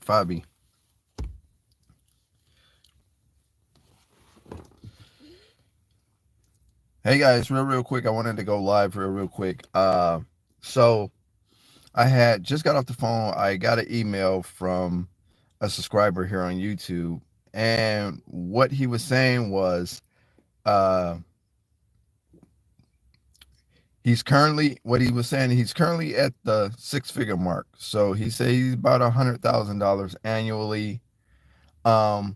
Fabi. Hey guys, real quick. I wanted to go live real quick. So I had just got off the phone. I got an email from a subscriber here on YouTube, and what he was saying was, uh, he's currently at the six-figure mark. So he said he's about $100,000 annually. Um,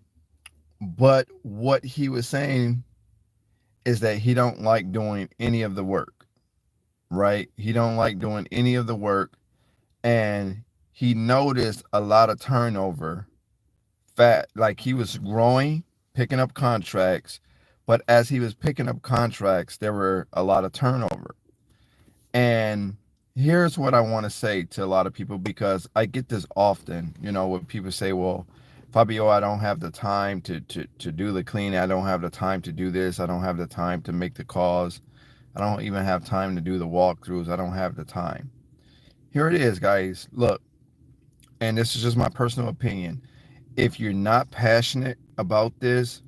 but what he was saying is that he don't like doing any of the work, right? He don't like doing any of the work, and he noticed a lot of turnover. Like he was growing, picking up contracts, but as he was picking up contracts, there were a lot of turnover. And here's what I want to say to a lot of people, because I get this often, when people say, well, Fabio, I don't have the time to do the cleaning. I don't have the time to do this. I don't have the time to make the calls. I don't even have time to do the walkthroughs. I don't have the time. Here it is, guys. Look, and this is just my personal opinion. If you're not passionate about this,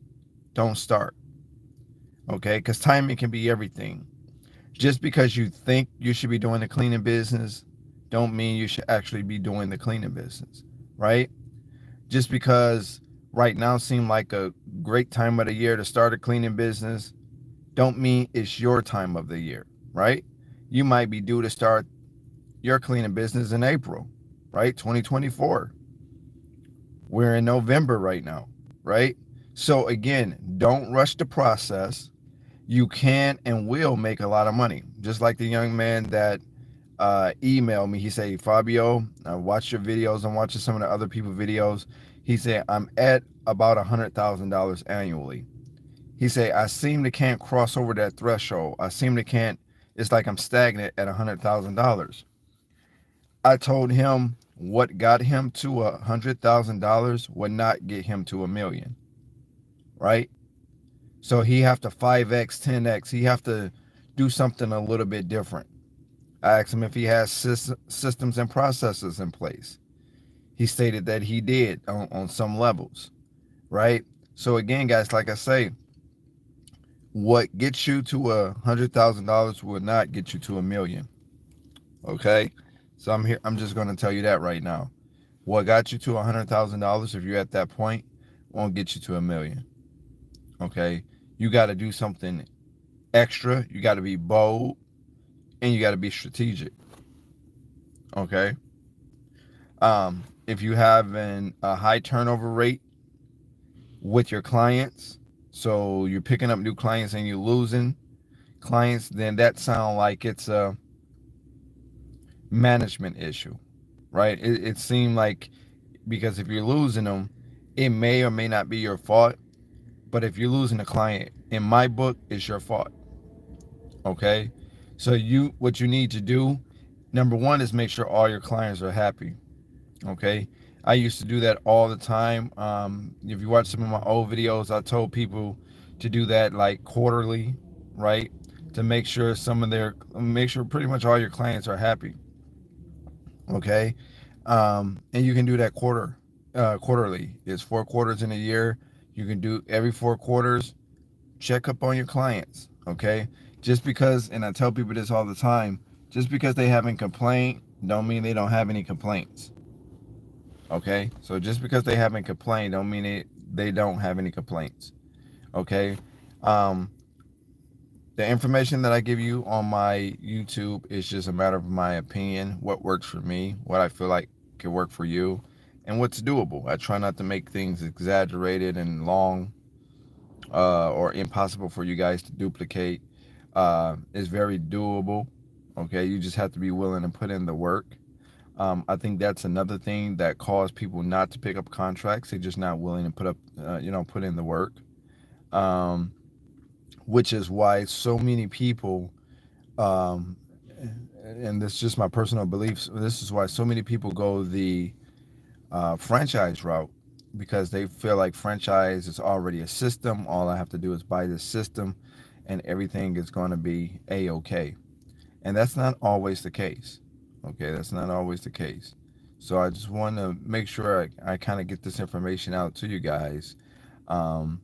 don't start. Okay? Because timing can be everything. Just because you think you should be doing the cleaning business, don't mean you should actually be doing the cleaning business, right? Just because right now seemed like a great time of the year to start a cleaning business, don't mean it's your time of the year, right? You might be due to start your cleaning business in April, right? 2024. We're in November right now, right? So again, don't rush the process. You can and will make a lot of money. Just like the young man that emailed me. He said, Fabio, I watched your videos. I'm watching some of the other people's videos. He said, I'm at about $100,000 annually. He said, I seem to can't cross over that threshold. I seem to can't, it's like I'm stagnant at $100,000. I told him what got him to $100,000 would not get him to 1 million, right? So he have to 5x, 10x. He have to do something a little bit different. I asked him if he has systems and processes in place. He stated that he did on some levels, right? So again, guys, like I say, what gets you to $100,000 will not get you to 1 million. Okay, so I'm here. I'm just going to tell you that right now. What got you to $100,000, if you're at that point, won't get you to 1 million. Okay, you got to do something extra. You got to be bold, and you got to be strategic. Okay. If you have a high turnover rate with your clients, so you're picking up new clients and you're losing clients, then that sounds like it's a management issue, right? It seemed like, because if you're losing them, it may or may not be your fault. But if you're losing a client, in my book, it's your fault. Okay. So what you need to do, number one, is make sure all your clients are happy. Okay. I used to do that all the time. If you watch some of my old videos, I told people to do that like quarterly, right? To make sure pretty much all your clients are happy. Okay. And you can do that quarterly. It's 4 quarters in a year. You can do every 4 quarters, check up on your clients. Okay. Just because, and I tell people this all the time, just because they haven't complained, don't mean they don't have any complaints. Okay. So just because they haven't complained, don't mean they don't have any complaints. Okay. Um, the information that I give you on my YouTube is just a matter of my opinion, what works for me, what I feel like can work for you, and what's doable. I try not to make things exaggerated and long or impossible for you guys to duplicate. It's very doable. Okay, you just have to be willing to put in the work. I think that's another thing that caused people not to pick up contracts. They're just not willing to put in the work. Um, which is why so many people, um, and this is just my personal beliefs, this is why so many people go the franchise route, because they feel like franchise is already a system. All I have to do is buy this system and everything is going to be a-okay. And that's not always the case. Okay, that's not always the case. So I just want to make sure I kind of get this information out to you guys. Um,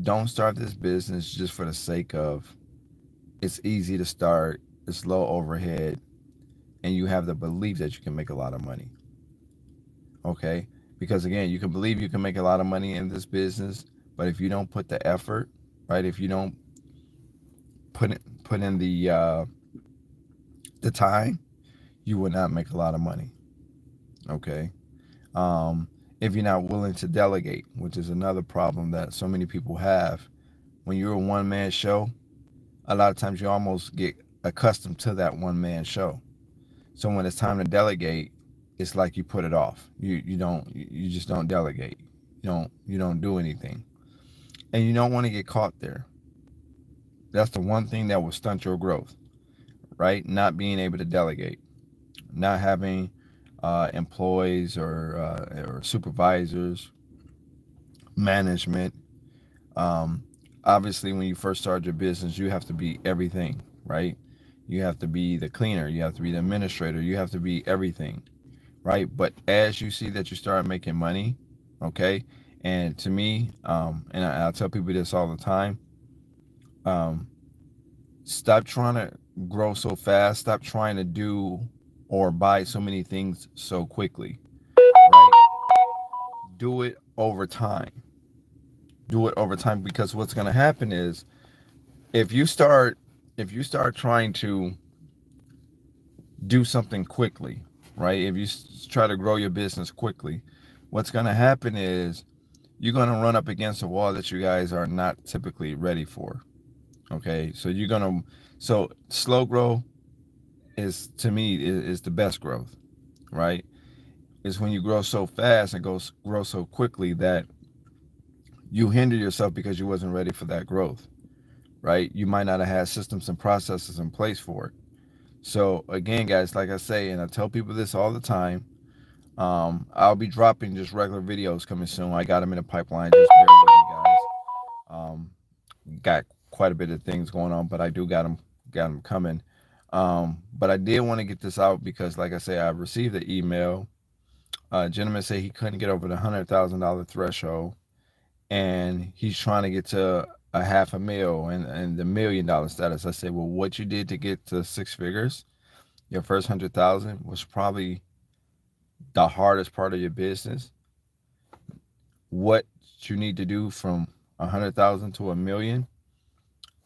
don't start this business just for the sake of it's easy to start, it's low overhead, and you have the belief that you can make a lot of money. Okay? Because again, you can believe you can make a lot of money in this business, but if you don't put the effort, right? If you don't put in the time, you will not make a lot of money. Okay? If you're not willing to delegate, which is another problem that so many people have. When you're a one man show, a lot of times you almost get accustomed to that one man show. So when it's time to delegate, it's like you put it off. You just don't delegate. You don't do anything. And you don't want to get caught there. That's the one thing that will stunt your growth, right? Not being able to delegate, not having employees or supervisors, management. Um, Obviously, when you first start your business, you have to be everything, right? You have to be the cleaner, you have to be the administrator, you have to be everything, right? But as you see that you start making money, okay, and to me, and I tell people this all the time, um, stop trying to grow so fast, stop trying to do or buy so many things so quickly, right? Do it over time. Do it over time because what's going to happen is if you start if you start trying to do something quickly, right? If you try to grow your business quickly, what's going to happen is you're going to run up against a wall that you guys are not typically ready for. Okay, so you're going to so slow grow is to me is the best growth, right? Is when you grow so fast and grow so quickly that you hinder yourself because you wasn't ready for that growth, right? You might not have had systems and processes in place for it. So again, guys, like I say, and I tell people this all the time, I'll be dropping just regular videos coming soon. I got them in the pipeline. Just bear with me, guys. Um, got quite a bit of things going on, but I do got them coming. But I did want to get this out because, like I say, I received an email. A gentleman said he couldn't get over the $100,000 threshold, and he's trying to get to a half a mil and the $1 million status. I said, well, what you did to get to six figures, your first 100,000 was probably the hardest part of your business. What you need to do from 100,000 to a million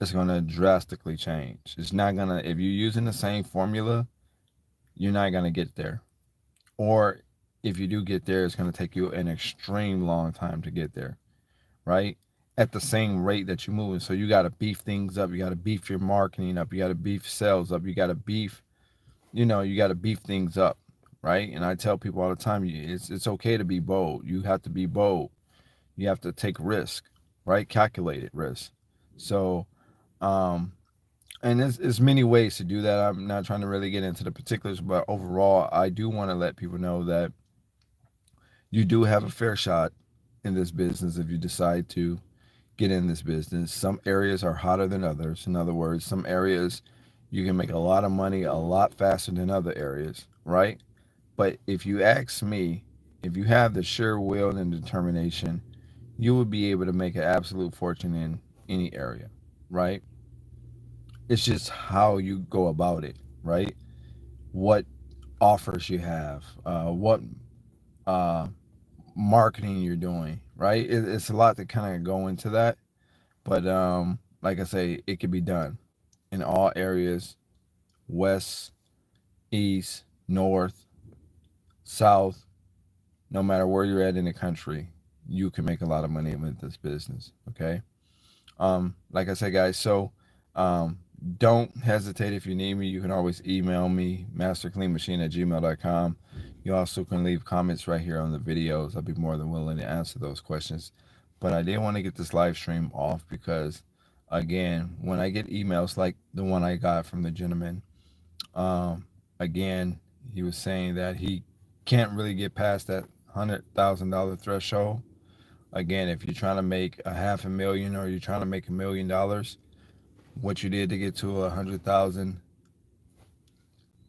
is going to drastically change. It's not going to, if you're using the same formula, you're not going to get there. Or if you do get there, it's going to take you an extreme long time to get there, right? At the same rate that you're moving. So you got to beef things up. You got to beef your marketing up. You got to beef sales up. You got to beef, you got to beef things up, right? And I tell people all the time, it's okay to be bold. You have to be bold. You have to take risk, right? Calculated risk. So, um, and there's many ways to do that. I'm not trying to really get into the particulars, but overall, I do want to let people know that you do have a fair shot in this business if you decide to get in this business. Some areas are hotter than others. In other words, some areas you can make a lot of money a lot faster than other areas, right? But if you ask me, if you have the sheer will and determination, you will be able to make an absolute fortune in any area, right? It's just how you go about it, right? What offers you have, what uh, marketing you're doing, right? It's a lot to kind of go into that. But like I say, it can be done in all areas, west, east, north, south, no matter where you're at in the country, you can make a lot of money with this business. Okay. Like I said, guys, so um, don't hesitate if you need me. You can always email me, mastercleanmachine@gmail.com. You also can leave comments right here on the videos. I'll be more than willing to answer those questions. But I did want to get this live stream off because, again, when I get emails like the one I got from the gentleman, um, again, he was saying that he can't really get past that $100,000 threshold. Again, if you're trying to make a half a million or you're trying to make $1 million, what you did to get to 100,000,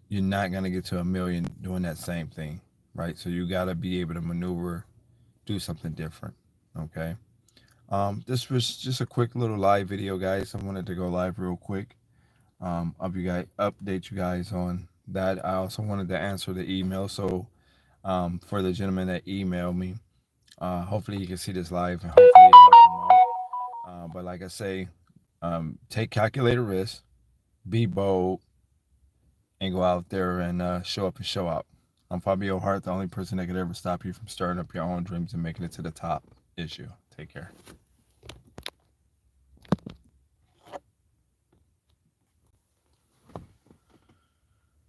you're not gonna get to a million doing that same thing. right? So you got to be able to maneuver, do something different. Okay. This was just a quick little live video, guys. I wanted to go live real quick. Update you guys on that. I also wanted to answer the email. So for the gentleman that emailed me, hopefully you can see this live and hopefully it helped him out. But like I say, take calculated risks, be bold, and go out there and show up and show out. I'm Fabio Hart, the only person that could ever stop you from starting up your own dreams and making it to the top. Issue. Take care.